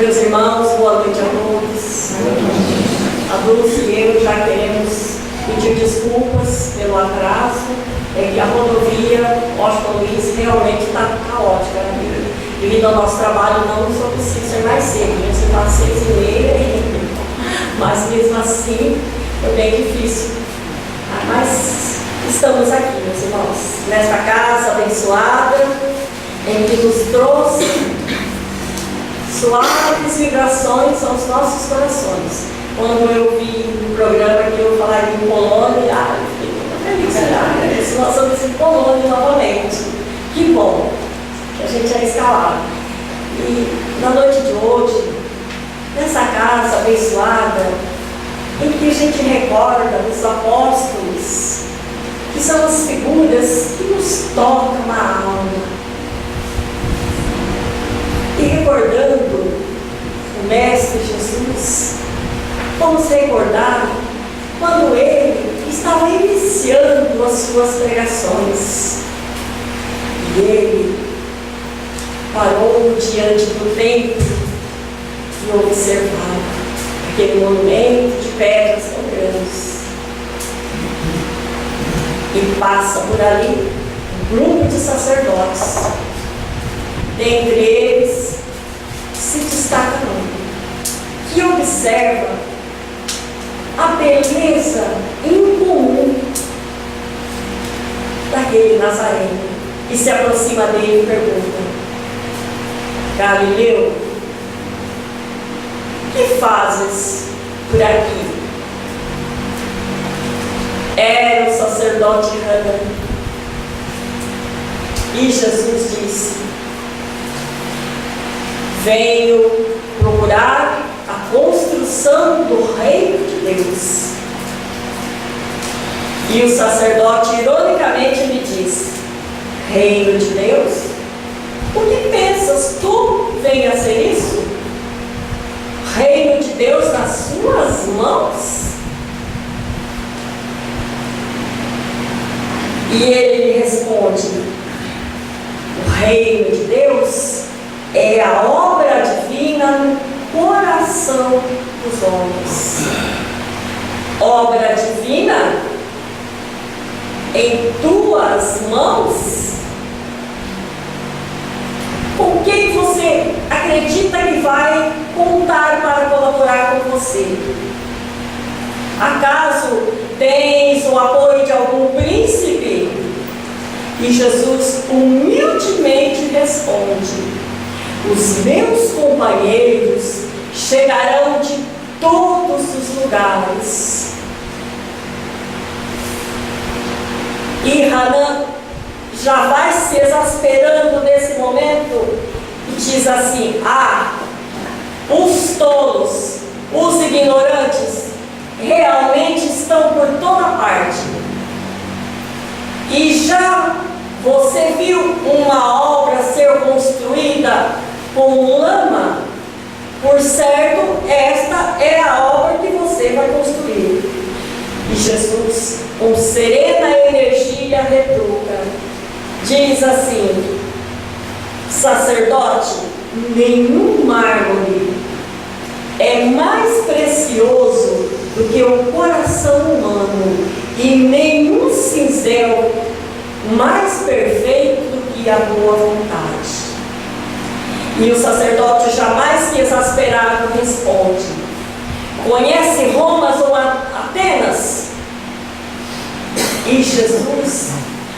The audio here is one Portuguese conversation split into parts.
Meus irmãos, boa noite a todos. A Dulce e eu já queremos pedir desculpas pelo atraso. É que a rodovia Washington Luiz realmente está caótica, né? Devido ao nosso trabalho, não só consigo ser mais cedo, a gente está às 6h30, mas mesmo assim foi bem difícil. Mas estamos aqui, meus irmãos, nesta casa abençoada, em que nos trouxe suaves vibrações aos nossos corações. Quando eu vi no programa que eu falaria em Polônia, eu fiquei muito feliz. Se nós estamos em Polônia novamente. Que bom que a gente é escalado. E na noite de hoje, nessa casa abençoada, em que a gente recorda dos apóstolos, que são as figuras que nos tocam na alma. E recordando o Mestre Jesus, vamos recordar quando ele estava iniciando as suas pregações. E ele parou diante do templo e observava aquele monumento de pedras tão grandes. E passa por ali um grupo de sacerdotes. Dentre eles se destaca um que observa a beleza incomum daquele Nazareno e se aproxima dele e pergunta: Galileu, o que fazes por aqui? Era o sacerdote Hanan. E Jesus disse: venho procurar a construção do reino de Deus. E o sacerdote ironicamente lhe disse: reino de Deus? O que pensas tu venha a ser isso? Reino de Deus nas suas mãos? E ele lhe responde: o reino de Deus é a obra divina no coração dos homens. Obra divina em tuas mãos? Com quem você acredita que vai contar para colaborar com você? Acaso tens o apoio de algum príncipe? E Jesus humildemente responde: os meus companheiros chegarão de todos os lugares. E Hanan já vai se exasperando nesse momento e diz assim: os tolos, os ignorantes, realmente estão por toda parte. E já você viu uma obra ser construída com lama? Por certo, esta é a obra que você vai construir. E Jesus, com serena energia, retruca. Diz assim: sacerdote, nenhum mármore é mais precioso do que o coração humano, e nenhum cinzel mais perfeito do que a boa vontade. E o sacerdote, jamais que exasperado, responde: conhece Roma ou Atenas? E Jesus,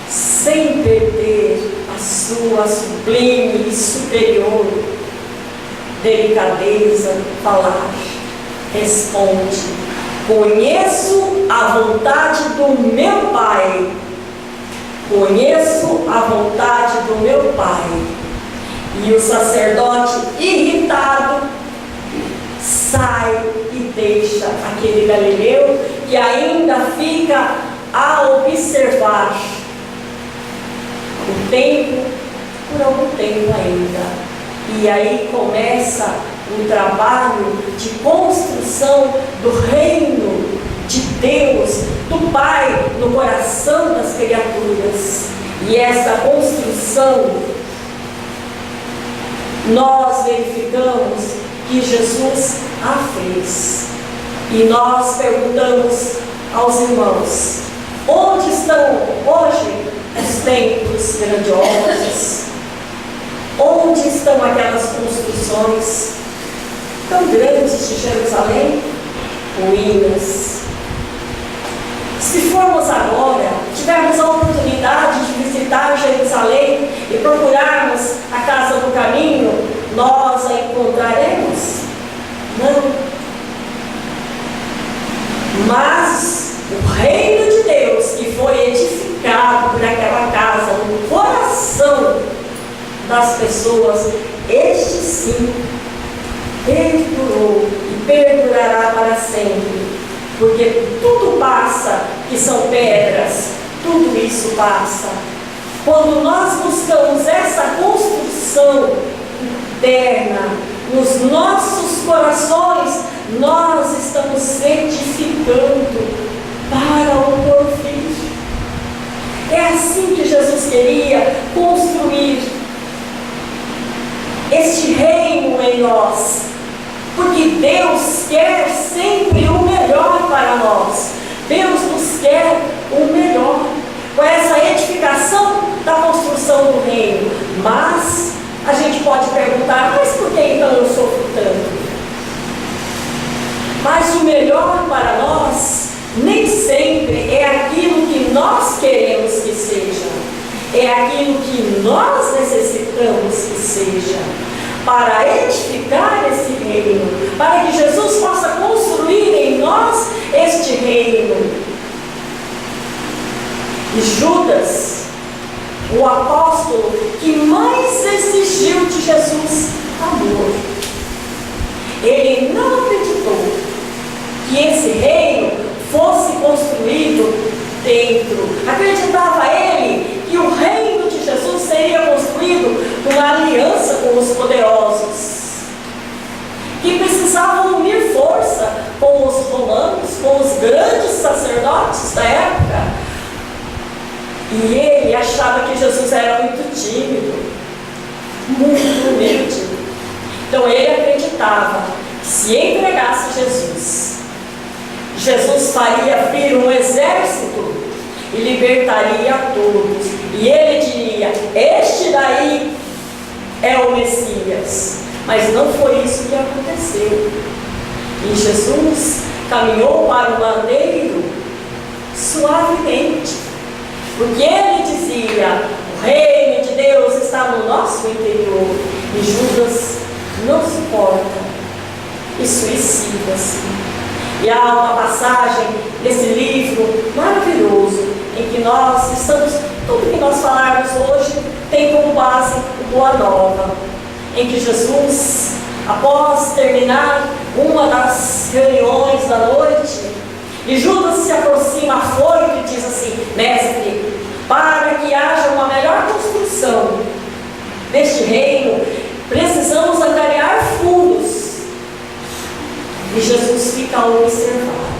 sem perder a sua sublime e superior delicadeza de falar, responde: conheço a vontade do meu Pai. Conheço a vontade do meu Pai. E o sacerdote, irritado, sai e deixa aquele Galileu, que ainda fica a observar o tempo, por algum tempo ainda. E aí começa um trabalho de construção do reino de Deus, do Pai, no coração das criaturas. E essa construção, nós verificamos que Jesus a fez. E nós perguntamos aos irmãos: onde estão hoje os templos grandiosos? Onde estão aquelas construções tão grandes de Jerusalém? Ruínas. Se formos agora, tivermos a oportunidade de visitar Jerusalém e procurarmos a casa do caminho, nós a encontraremos? Não. Mas o reino de Deus que foi edificado por aquela casa no coração das pessoas, este sim perdurou e perdurará para sempre, porque tudo passa, que são pedras, tudo isso passa. Quando nós buscamos essa construção interna nos nossos corações, nós estamos edificando para o porvir. É assim que Jesus queria construir este reino em nós, porque Deus quer sempre o melhor para nós. Deus nos quer o melhor com essa edificação da construção do reino. Mas a gente pode perguntar: mas por que então eu sofro tanto? Mas o melhor para nós nem sempre é aquilo que nós queremos que seja, é aquilo que nós necessitamos que seja, para edificar esse reino, para que Jesus possa construir em nós este reino. E Judas, o apóstolo que mais exigiu de Jesus amor, ele não acreditou que esse reino fosse construído dentro. Acreditava ele que o reino de Jesus seria construído com uma aliança com os poderosos, que precisavam unir força com os romanos, com os grandes sacerdotes da época. E ele achava que Jesus era muito tímido, muito humilde. Então ele acreditava que se entregasse Jesus faria vir um exército e libertaria a todos. E ele diria: este daí é o Messias. Mas não foi isso que aconteceu. E Jesus caminhou para o madeiro suavemente, porque ele dizia: o reino de Deus está no nosso interior. E Judas não suporta e suicida-se. E há uma passagem nesse livro maravilhoso em que nós estamos, tudo que nós falarmos hoje tem como base o Boa Nova, em que Jesus, após terminar uma das reuniões da noite, e Judas se aproxima afoito e diz assim: mestre, para que haja uma melhor construção deste reino, precisamos angariar fundos. E Jesus fica a observar.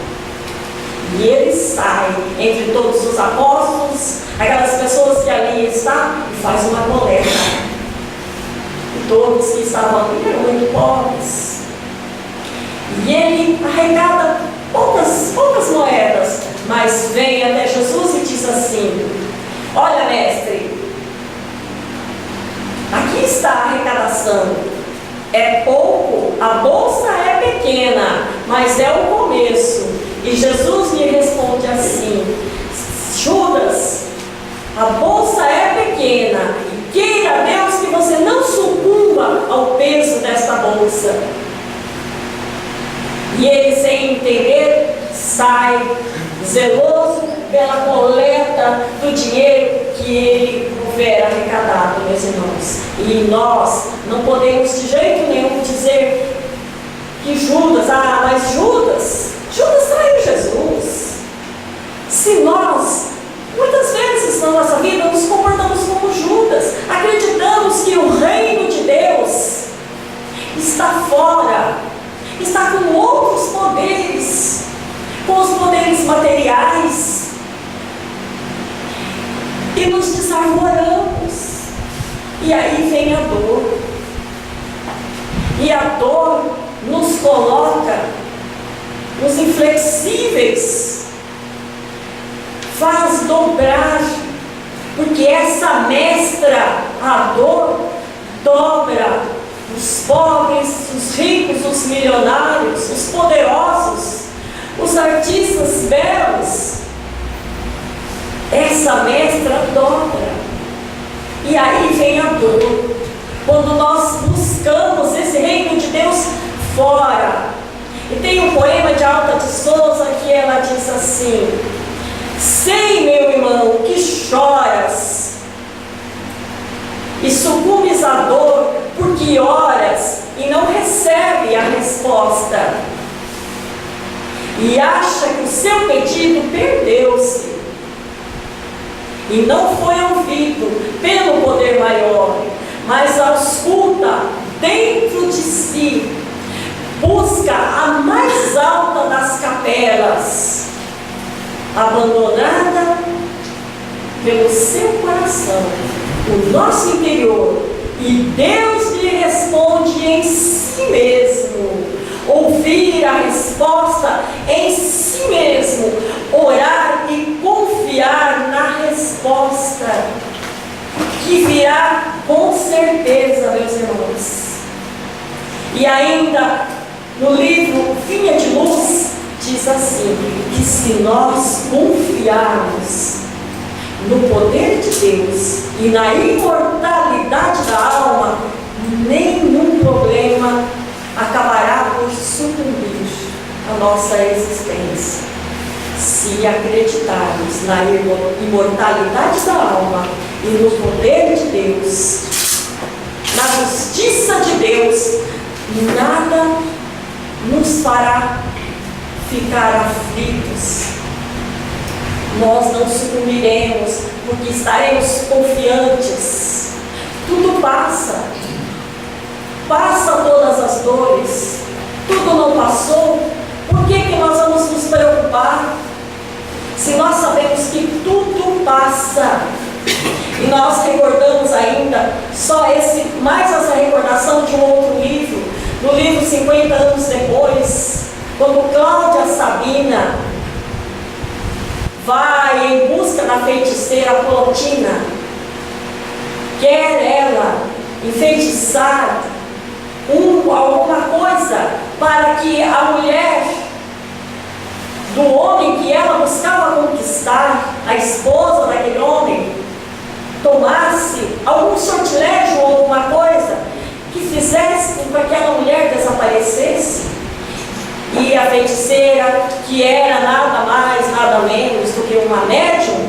E ele sai entre todos os apóstolos, aquelas pessoas que ali estão, e faz uma coleta. E todos que estavam ali eram muito pobres. E ele arrecada poucas moedas, mas vem até Jesus e diz assim: olha, mestre, aqui está a arrecadação. É pouco, a bolsa é pequena, mas é o começo. E Jesus lhe responde assim: Judas, a bolsa é pequena, e queira Deus que você não sucumba ao peso desta bolsa. E ele, sem entender, sai zeloso pela coleta do dinheiro que ele houver arrecadado, meus irmãos. E nós não podemos de jeito nenhum dizer que Judas, mas Judas traiu Jesus. Se nós, muitas vezes na nossa vida, nos comportamos como Judas, acreditamos que o reino de Deus está fora, está com outros poderes, com os poderes materiais, e nos desarvoramos. E aí vem a dor. E a dor nos coloca nos inflexíveis, faz dobrar, porque essa mestra, a dor, dobra os pobres, os ricos, os milionários, os poderosos, os artistas belos. Essa mestra dobra. E aí vem a dor. Quando nós buscamos esse reino de Deus fora. E tem um poema de Alta de Souza que ela diz assim: sei, meu irmão, que choras e sucumbes à dor, porque oras e não recebe a resposta, e acha que o seu pedido perdeu-se e não foi ouvido pelo poder maior, mas ausculta dentro de si, busca a mais alta das capelas, abandonada pelo seu coração, o nosso interior, e Deus lhe responde em si mesmo. Ouvir a resposta em si mesmo, orar e confiar na resposta, que virá com certeza, meus irmãos. E ainda no livro Vinha de Luz, diz assim, que se nós confiarmos no poder de Deus e na imortalidade da alma, nenhum problema acabará por sucumbir a nossa existência. Se acreditarmos na imortalidade da alma e no poder de Deus, na justiça de Deus, nada nos fará ficar aflitos. Nós não sucumbiremos, porque estaremos confiantes. Tudo passa. Passa todas as dores. Tudo não passou. Por que nós vamos nos preocupar? Se nós sabemos que tudo passa. E nós recordamos ainda mais essa recordação de um outro livro, no livro 50 anos depois, quando Cláudia Sabina vai em busca da feiticeira Plotina, quer ela enfeitiçar alguma coisa para que a mulher do homem que ela buscava conquistar, a esposa daquele homem, tomasse algum sortilégio ou alguma coisa que fizesse com que aquela mulher desaparecesse. E a feiticeira, que era nada mais, nada menos do que uma médium,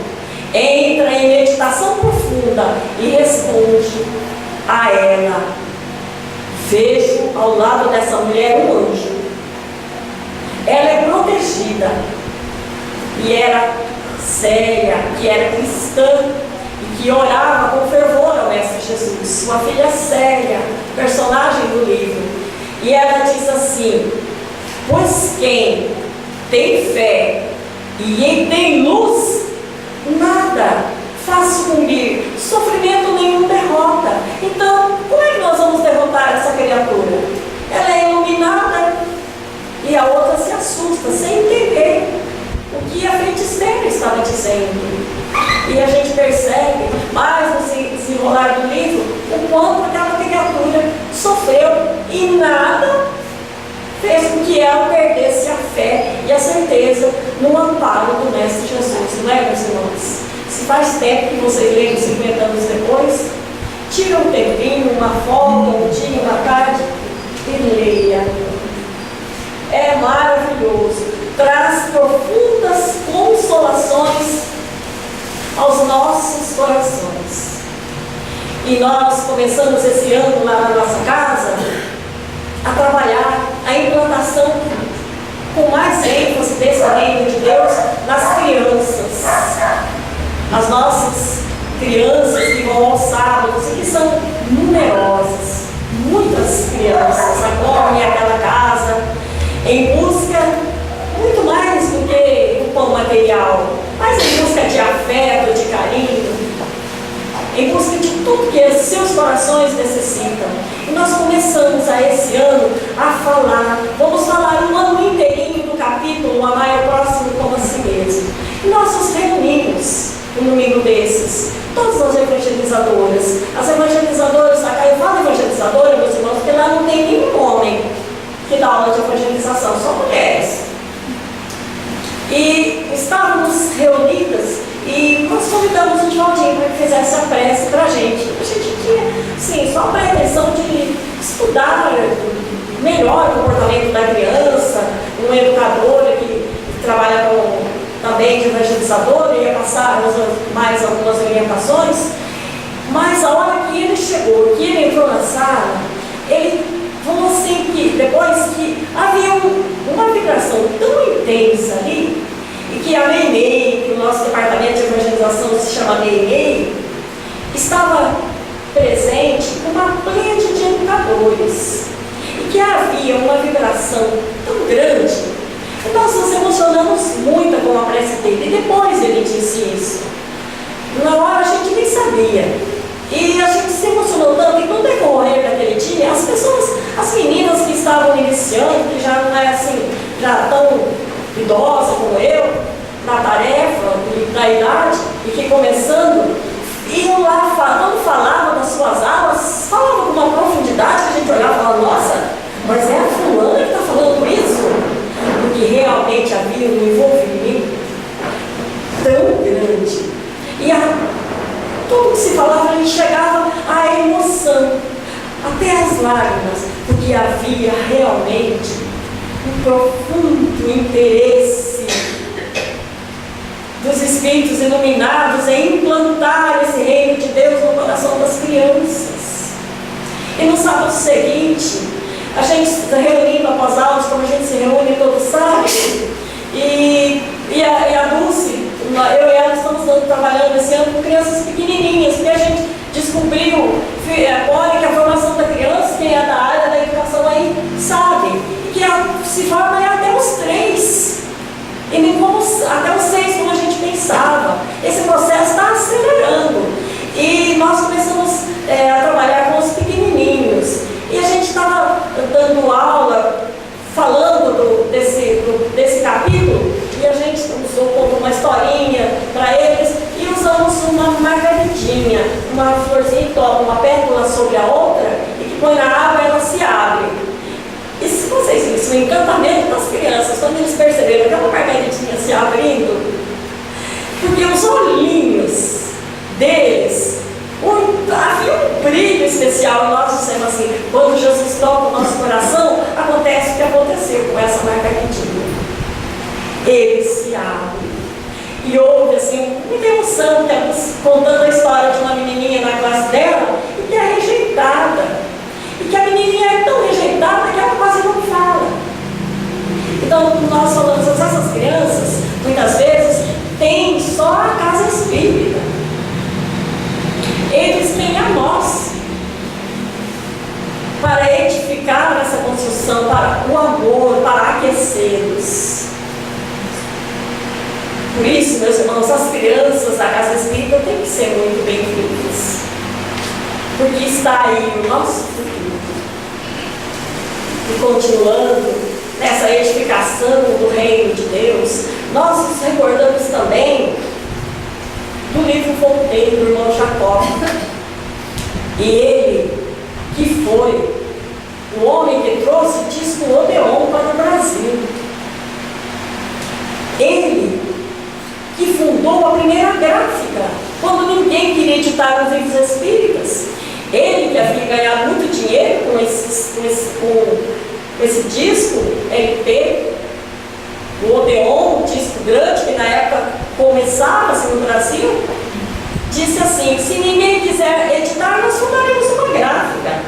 entra em meditação profunda e responde a ela: vejo ao lado dessa mulher um anjo. Ela é protegida e era séria, que era cristã e que orava com fervor ao Mestre Jesus. Uma filha séria, personagem do livro. E ela diz assim: pois quem tem fé e tem luz, nada faz sucumbir, sofrimento nenhum derrota. Então, como é que nós vamos derrotar essa criatura? Ela é iluminada e a outra se assusta, sem entender o que a feiticeira estava dizendo. E a gente percebe, mais no desenrolar do livro, o quanto aquela criatura sofreu e nada fez com que ela perdesse a fé e a certeza no amparo do Mestre Jesus. Não é, meus irmãos? Se faz tempo que vocês leem 50 anos depois, tira um tempinho, uma folga, um dia, uma tarde e leia. É maravilhoso, traz profundas consolações aos nossos corações. E nós começamos esse ano lá na nossa casa a trabalhar a implantação com mais ênfase desse reino de Deus nas crianças. As nossas crianças que vão aos sábados e que são numerosas, muitas crianças acompanham aquela casa em busca muito mais do que o pão material, mas em busca de afeto, de carinho, em busca de tudo que os seus corações necessitam. E nós começamos a esse ano a falar, vamos falar um ano inteirinho do capítulo Amai o próximo como a si mesmo. E nós nos reunimos um domingo desses, todas as evangelizadoras. As evangelizadoras, eu falo evangelizadora, meus irmãos, porque lá não tem nenhum homem que dá aula de evangelização, só mulheres. E estávamos reunidas e nós convidamos o Divaldinho para que fizesse a prece para a gente. A gente tinha, sim, só a pretensão de estudar melhor o comportamento da criança, uma educadora que trabalha também de evangelizadora, ia passar mais algumas orientações. Mas a hora que ele chegou, que ele entrou na sala, ele falou assim que depois que havia uma vibração tão intensa ali, e que a NEI, que o nosso departamento de evangelização se chama NEI, estava presente uma plena de educadores, e que havia uma vibração tão grande, que nós nos emocionamos muito com a prece dele, e depois ele disse isso. Na hora a gente nem sabia, e a gente se emocionou tanto, que no decorrer daquele dia, as pessoas, as meninas que estavam iniciando, que já não é assim, já tão idosa como eu, na tarefa e na idade, e que começando, iam lá, quando falavam nas suas aulas, falavam com uma profundidade que a gente olhava e falava, nossa, mas é a fulana que está falando isso? Porque realmente havia um envolvimento tão grande. E tudo que se falava, a gente chegava à emoção, até as lágrimas, porque havia realmente um profundo interesse dos Espíritos iluminados em implantar esse reino de Deus no coração das crianças. E no sábado seguinte, a gente está reunindo após aulas, como a gente se reúne todo sábado, e a Dulce, eu e ela estamos trabalhando esse ano com crianças pequenininhas, porque a gente descobriu, olha, que a formação da criança, quem é da área da educação aí sabe, que se forma até os 3, e nem como até os 6, como a gente pensava. Esse processo está acelerando, e nós começamos a trabalhar com os pequenininhos, e a gente estava dando aula, falando desse capítulo, e a gente contou uma historinha para eles, e usamos uma margaridinha, uma florzinha top, uma pétala sobre a outra, e que põe na água e ela se abre. E se vocês viram isso, o encantamento das crianças, quando eles perceberam aquela margaridinha se abrindo, porque os olhinhos deles, havia um brilho especial, e nós dissemos assim, quando Jesus toca o nosso coração, acontece o que aconteceu com essa margaridinha. Eles se abrem. E houve assim, muita emoção, contando a história de uma menininha na classe dela, e que é rejeitada. E que a menininha é tão rejeitada que ela quase não fala. Então, nós falamos, essas crianças, muitas vezes, têm só a casa espírita. Eles têm a nós, para edificar essa construção, para o amor, para aquecê-los. Por isso, meus irmãos, as crianças da casa espírita têm que ser muito bem-vindas, porque está aí o nosso futuro. E continuando nessa edificação do reino de Deus, nós nos recordamos também do livro Fonteiro do irmão Jacó. E ele, que foi o homem que trouxe o disco Odeon para o Brasil. Ele que fundou a primeira gráfica, quando ninguém queria editar os livros espíritas. Ele que havia ganhado muito dinheiro com esse disco LP, o Odeon, um disco grande, que na época começava-se no Brasil, disse assim, se ninguém quiser editar, nós fundaremos uma gráfica.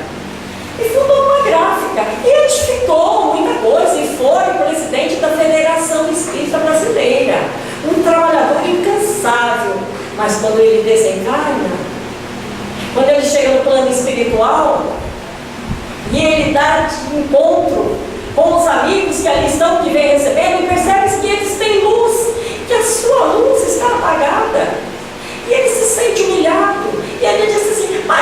E fundou uma gráfica, e edificou muita coisa, e foi presidente da Federação Espírita Brasileira, um trabalhador incansável. Mas quando ele desencarna, quando ele chega no plano espiritual, e ele dá de encontro com os amigos que ali estão, que vem recebendo, e percebe que eles têm luz, que a sua luz está apagada, e ele se sente humilhado, e ele diz assim, mas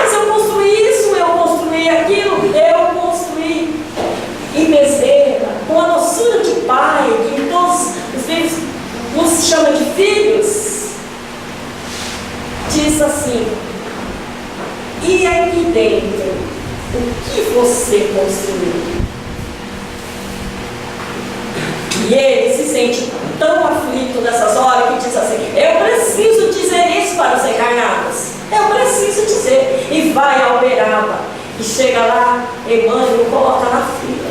diz assim: e aqui dentro, o que você construiu? E ele se sente tão aflito nessas horas que diz assim: eu preciso dizer isso para os encarnados. Eu preciso dizer. E vai a Uberaba. E chega lá, Emmanuel coloca na fila,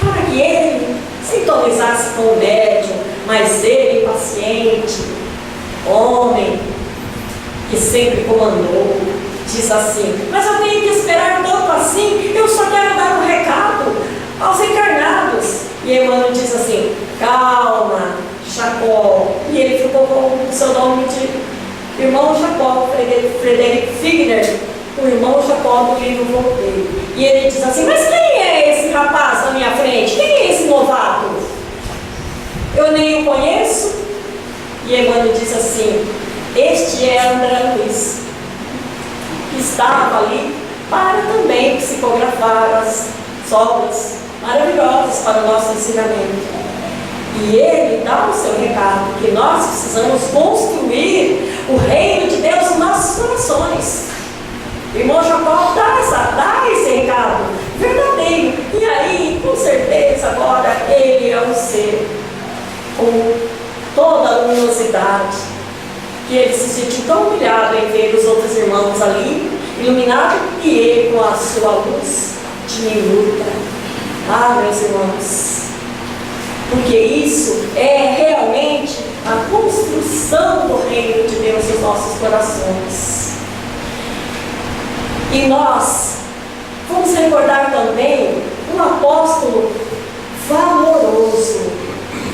para que ele sintonizasse com o médium. Mas ele, paciente, homem, que sempre comandou, diz assim: mas eu tenho que esperar tanto assim? Eu só quero dar um recado aos encarnados. E Emmanuel diz assim: calma, Jacó. E ele ficou com o seu nome de irmão Jacó, Frederick Figner, o irmão Jacó do livro Voltei. E ele diz assim: mas quem é esse rapaz na minha frente? Quem é esse novato? Eu nem o conheço. E Emmanuel diz assim: este é André Luiz, que estava ali para também psicografar as obras maravilhosas para o nosso ensinamento. E ele dá o seu recado, que nós precisamos construir o reino de Deus nos nossos corações. O irmão Jacó dá esse recado verdadeiro. E aí, com certeza, agora ele é um ser com toda a luminosidade, que ele se sentiu tão humilhado em ver os outros irmãos ali, iluminado, e ele com a sua luz diminuta. Ah, meus irmãos, porque isso é realmente a construção do reino de Deus nos nossos corações. E nós vamos recordar também um apóstolo valoroso,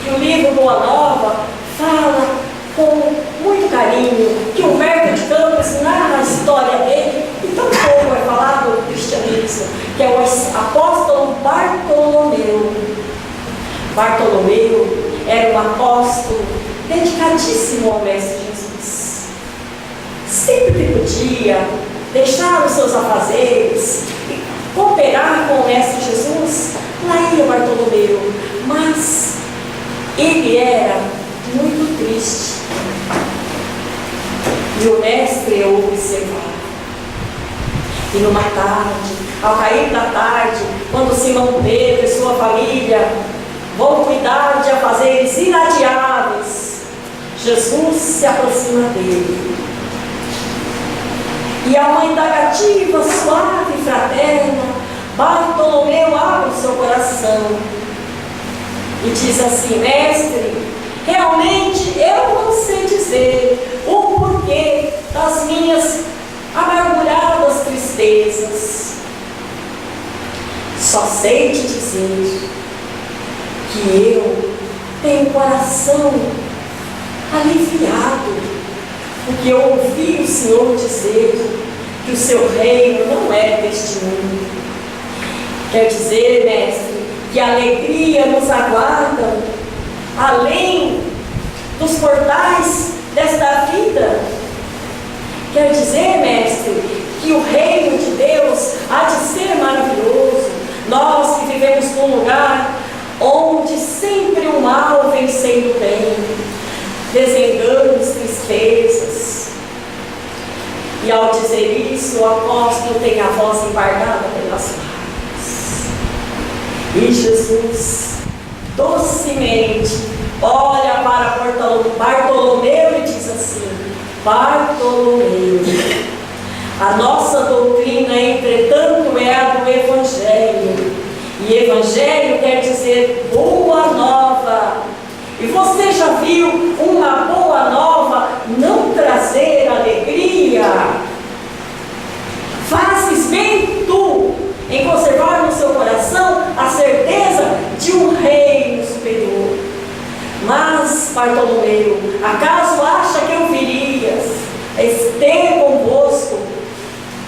que o livro Boa Nova fala com muito carinho, que Humberto de Campos narra a história dele, e tão pouco é falado do cristianismo, que é o apóstolo Bartolomeu. Bartolomeu era um apóstolo dedicadíssimo ao Mestre Jesus. Sempre que podia, deixar os seus afazeres e cooperar com o Mestre Jesus, lá ia Bartolomeu. Mas ele era muito triste. E o Mestre o observava. E numa tarde, ao cair da tarde, quando Simão Pedro e sua família vão cuidar de afazeres inadiáveis, Jesus se aproxima dele. E a uma indagativa suave e fraterna, Bartolomeu abre o seu coração e diz assim: mestre, realmente eu não sei dizer o porquê das minhas amarguradas tristezas. Só sei te dizer que eu tenho o coração aliviado, porque eu ouvi o Senhor dizer que o seu reino não é deste mundo. Quer dizer, mestre, que a alegria nos aguarda além dos portais desta vida. Quer dizer, mestre, que o reino de Deus há de ser maravilhoso. Nós que vivemos num lugar onde sempre o mal vem sendo bem, desenganos, tristezas. E ao dizer isso, o apóstolo tem a voz embargada pelas lágrimas. E Jesus, docemente, olha para Bartolomeu e diz assim: Bartolomeu, a nossa doutrina, entretanto, é a do Evangelho. E Evangelho quer dizer boa nova. E você já viu uma boa nova não trazer alegria? Fazes bem tu em conservar no seu coração a certeza de um reino superior. Mas, Bartolomeu, acaso acha que eu viria ter convosco,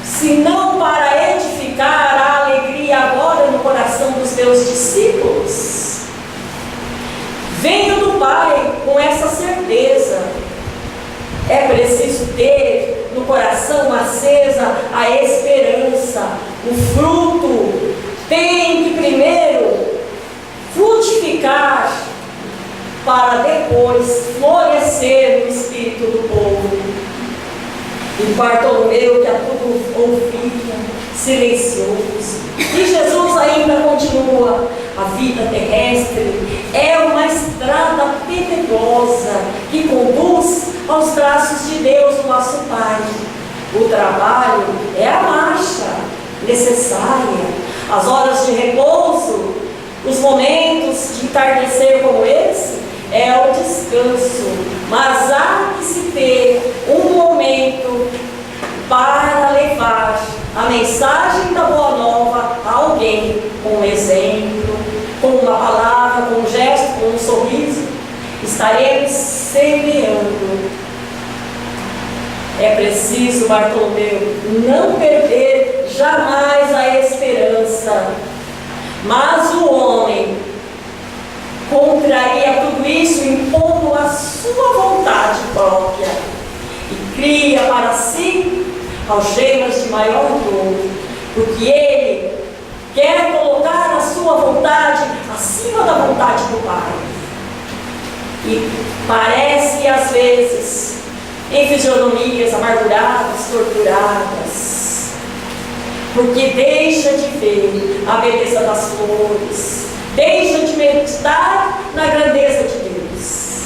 senão para edificar a alegria agora no coração dos meus discípulos? Venho do Pai com essa certeza. É preciso ter no coração acesa a esperança. O fruto tem que primeiro frutificar para depois florescer no espírito do povo. E Bartolomeu, que a tudo ouvia, silencioso. E Jesus ainda continua: a vida terrestre é uma estrada pedregosa que conduz aos braços de Deus, nosso Pai. O trabalho é a marcha necessária, as horas de repouso, os momentos de entardecer como esse, é o descanso. Mas há que se ter um momento para levar a mensagem da Boa Nova a alguém, com um exemplo, com uma palavra, com um gesto, com um sorriso. Estaremos semeando. É preciso, Bartolomeu, não perder jamais a esperança. Mas o homem contraria tudo isso impondo a sua vontade própria e cria para si algemas de maior dor, porque ele quer colocar a sua vontade acima da vontade do Pai. E parece às vezes em fisionomias amarguradas, torturadas, porque deixa de ver a beleza das flores, deixa de meditar na grandeza de Deus.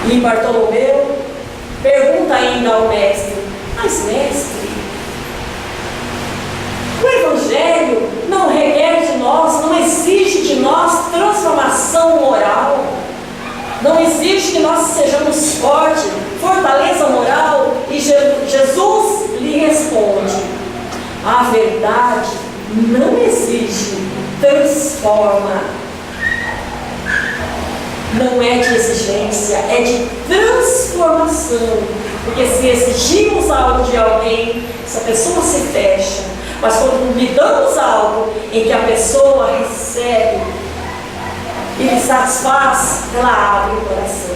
E Bartolomeu pergunta ainda ao mestre: mas mestre, o Evangelho não requer de nós, não exige de nós transformação moral, não exige que nós sejamos fortes, fortaleza moral. E Jesus lhe responde: a verdade não exige, transforma. Não é de exigência, é de transformação. Porque se exigimos algo de alguém, essa pessoa se fecha. Mas quando lhe damos algo em que a pessoa recebe e lhe satisfaz, ela abre o coração.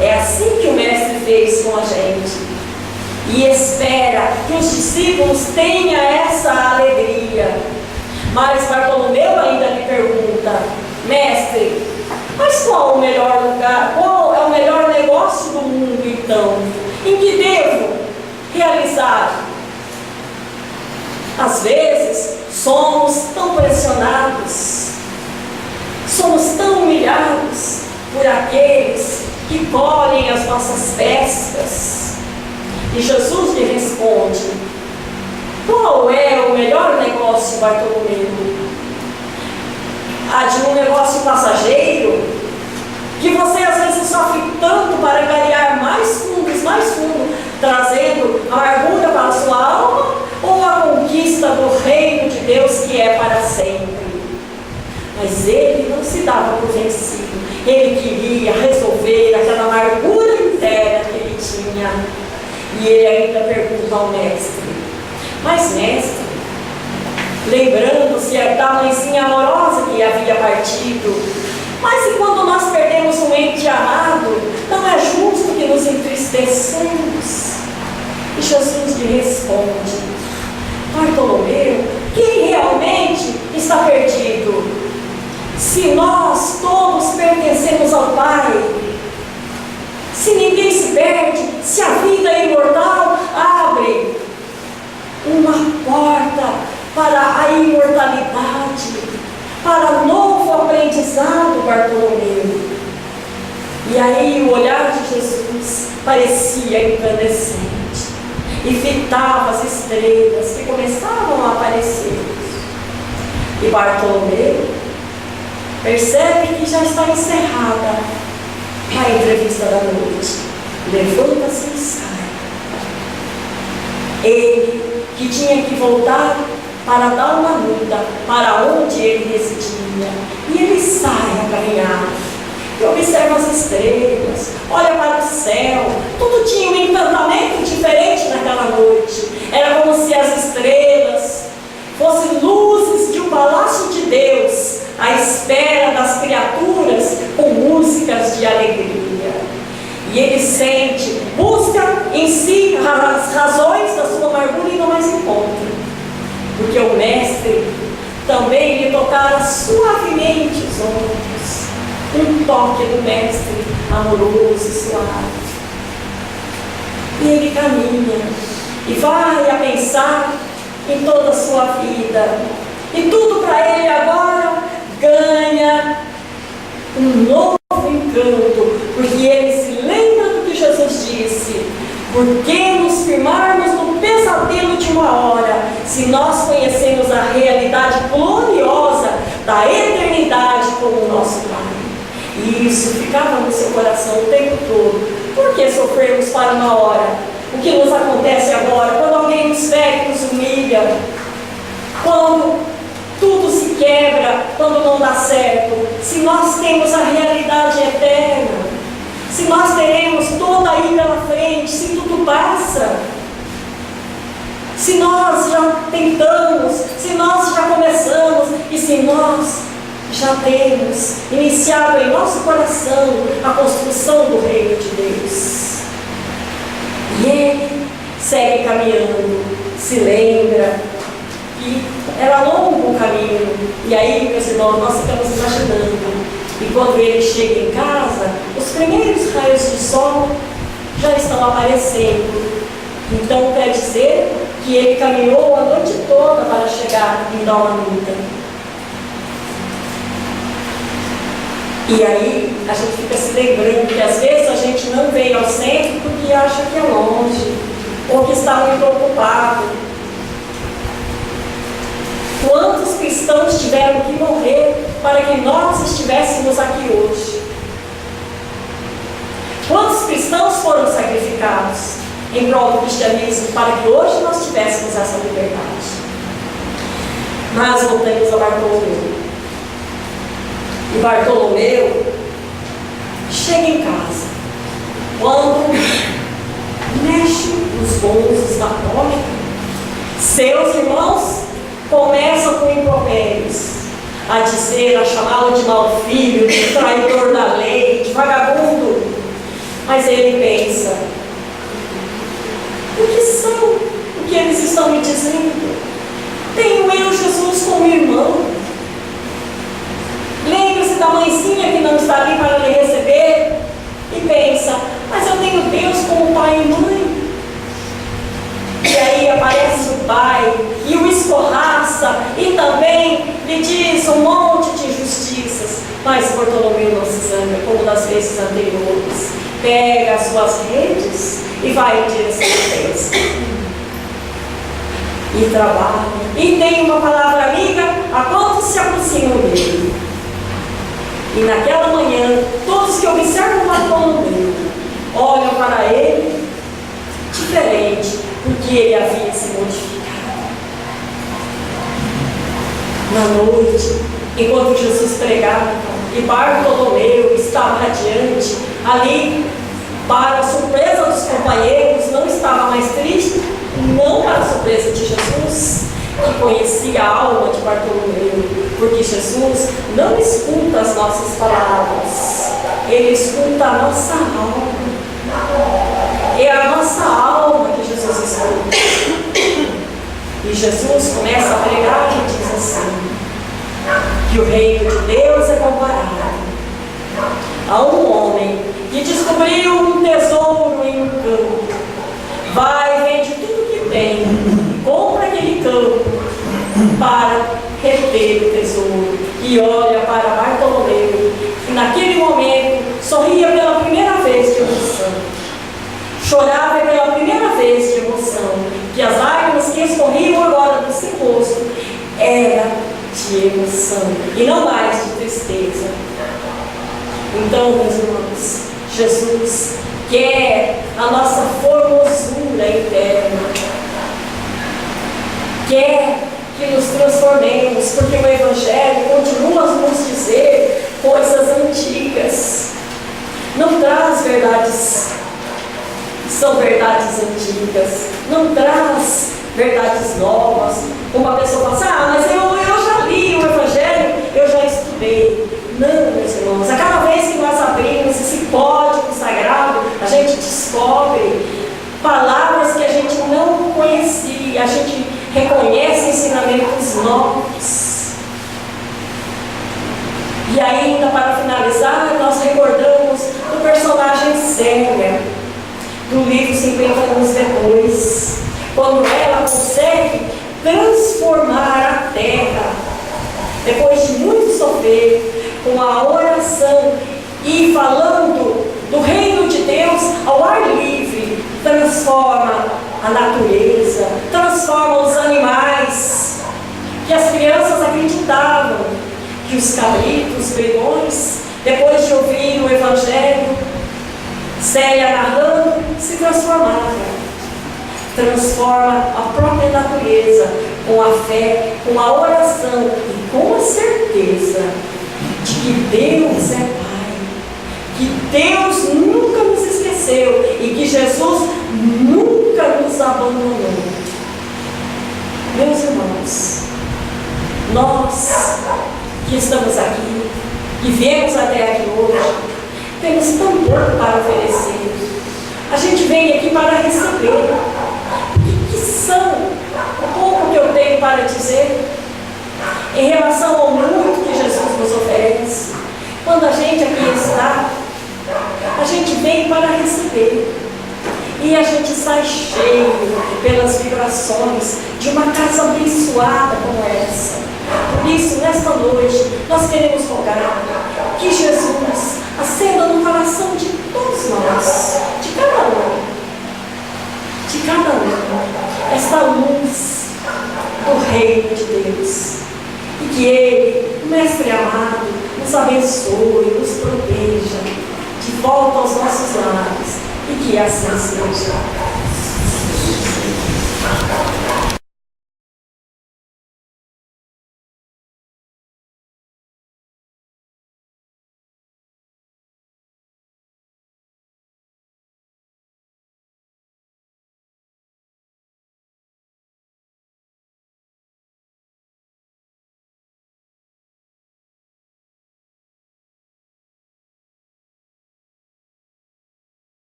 É assim que o Mestre fez com a gente. E espera que os discípulos tenham essa alegria. Mas Bartolomeu ainda lhe pergunta: mestre, mas qual o melhor lugar, qual é o melhor negócio do mundo então? Em que devo realizar? Às vezes somos tão pressionados, somos tão humilhados por aqueles que colhem as nossas pescas. E Jesus lhe responde: qual é o melhor negócio, Bartolomeu? A de um negócio passageiro, que você às vezes sofre tanto para ganhar mais fundo, trazendo amargura para a sua alma, ou a conquista do reino de Deus que é para sempre? Mas ele não se dava por vencido, ele queria resolver aquela amargura interna que ele tinha. E ele ainda pergunta ao mestre: mas mestre, lembrando-se da mãezinha amorosa que havia partido, mas e quando nós perdemos um ente amado, não é justo que nos entristeçamos? E Jesus lhe responde: Bartolomeu, quem realmente está perdido? Se nós todos pertencemos ao Pai, se ninguém se perde, se a vida é imortal, abre uma porta para a imortalidade, para novo aprendizado, Bartolomeu. E aí o olhar de Jesus parecia incandescente e fitava as estrelas que começavam a aparecer. E Bartolomeu percebe que já está encerrada a entrevista da noite. Levanta-se e sai. Ele que tinha que voltar para dar uma luta para onde ele residia. E ele sai a caminhar e observa as estrelas, olha para o céu. Tudo tinha um encantamento diferente naquela noite. Era como se as estrelas fossem luzes de um palácio de Deus, à espera das criaturas com músicas de alegria. E ele sente, busca em si as razões da sua amargura e não mais encontra. Porque o Mestre também lhe tocara suavemente os ombros. Um toque do Mestre amoroso e suave. E ele caminha e vai a pensar em toda a sua vida. E tudo para ele agora ganha um novo encanto, porque ele se lembra do que Jesus disse: por que nos firmarmos no pesadelo de uma hora, se nós conhecemos a realidade gloriosa da eternidade como nosso Pai? E isso ficava no seu coração o tempo todo. Por que sofrermos para uma hora? O que nos acontece agora, quando alguém nos fere, nos humilha, quando tudo se quebra, quando não dá certo, se nós temos a realidade eterna, se nós teremos toda aí pela frente, se tudo passa, se nós já tentamos, se nós já começamos e se nós já temos iniciado em nosso coração a construção do reino de Deus. E ele segue caminhando, se lembra que era longo o caminho. E aí, meus irmãos, nós ficamos imaginando. E quando ele chega em casa, os primeiros raios de sol já estão aparecendo. Então quer dizer que ele caminhou a noite toda para chegar em Dalmanuta. E aí a gente fica se lembrando que às vezes a gente não veio ao centro porque acha que é longe, ou que está muito ocupado. Quantos cristãos tiveram que morrer para que nós estivéssemos aqui hoje? Quantos cristãos foram sacrificados em prol do cristianismo para que hoje nós tivéssemos essa liberdade? Mas voltamos a Bartolomeu. E Bartolomeu chega em casa, quando mexe nos bolsos da porta, seus irmãos começam com impropérios, a dizer, a chamá-lo de mau filho, de traidor da lei, de vagabundo. Mas ele pensa: o que são? O que eles estão me dizendo? Tenho eu Jesus como irmão. Lembra-se da mãezinha que não está ali para lhe receber e pensa: mas eu tenho Deus como pai e mãe. E aí aparece o pai e o escorraça e também lhe diz um monte de injustiças. Mas Bartolomeu não se zanga como das vezes anteriores. Pega as suas redes e vai em direção a Deus. E trabalha. E tem uma palavra amiga a quantos se aproximam dele. E naquela manhã, todos que observam Bartolomeu olham para ele diferente, porque ele havia se modificado. Na noite, enquanto Jesus pregava, e Bartolomeu estava radiante, ali, para a surpresa dos companheiros, não estava mais triste, não para a surpresa de Jesus, que conhecia a alma de Bartolomeu, porque Jesus não escuta as nossas palavras, ele escuta a nossa alma. É a nossa alma que Jesus escuta. E Jesus começa a pregar e diz assim: que o reino de Deus é comparado a um homem que descobriu um tesouro em um campo. Vai, vende tudo que tem, compra aquele campo para reter o tesouro. E olha para Bartolomeu, que naquele momento sorria pela primeira vez de emoção, chorava pela primeira vez de emoção, que as lágrimas que escorriam agora do seu rosto era de emoção e não mais de tristeza. Então, meus irmãos, Jesus quer a nossa formosura interna, quer que nos transformemos, porque o Evangelho continua a nos dizer coisas antigas, não traz verdades, são verdades antigas, não traz verdades novas. Uma pessoa fala assim: ah, mas eu já li o Evangelho, eu já estudei. Não, meus irmãos, a cada vez que nós abrimos esse código sagrado, a gente descobre palavras que a gente não conhecia, a gente reconhece ensinamentos novos. E ainda, para finalizar, nós recordamos do personagem Célia. do livro 50 anos depois, quando ela consegue transformar a terra, depois de muito sofrer, com a oração e falando do reino de Deus ao ar livre, transforma a natureza, transforma os animais, que as crianças acreditavam que os cabritos, os leões, depois de ouvir o Evangelho, Célia narrando, se transformavam. Transforma a própria natureza com a fé, com a oração e com a certeza de que Deus é Pai, que Deus nunca nos esqueceu e que Jesus nunca nos abandonou. Meus irmãos, nós que estamos aqui, que viemos até aqui hoje, temos tão pouco para oferecer. A gente vem aqui para receber. O que são o pouco que eu tenho para dizer em relação ao muito que Jesus nos oferece? Quando a gente aqui está, a gente vem para receber. E a gente sai cheio pelas vibrações de uma casa abençoada como essa. Por isso, nesta noite, nós queremos rogar que Jesus acenda no coração de todos nós, de cada um, esta luz do reino de Deus. E que Ele, o Mestre amado, nos abençoe, nos proteja de volta aos nossos lares. E que assim seja.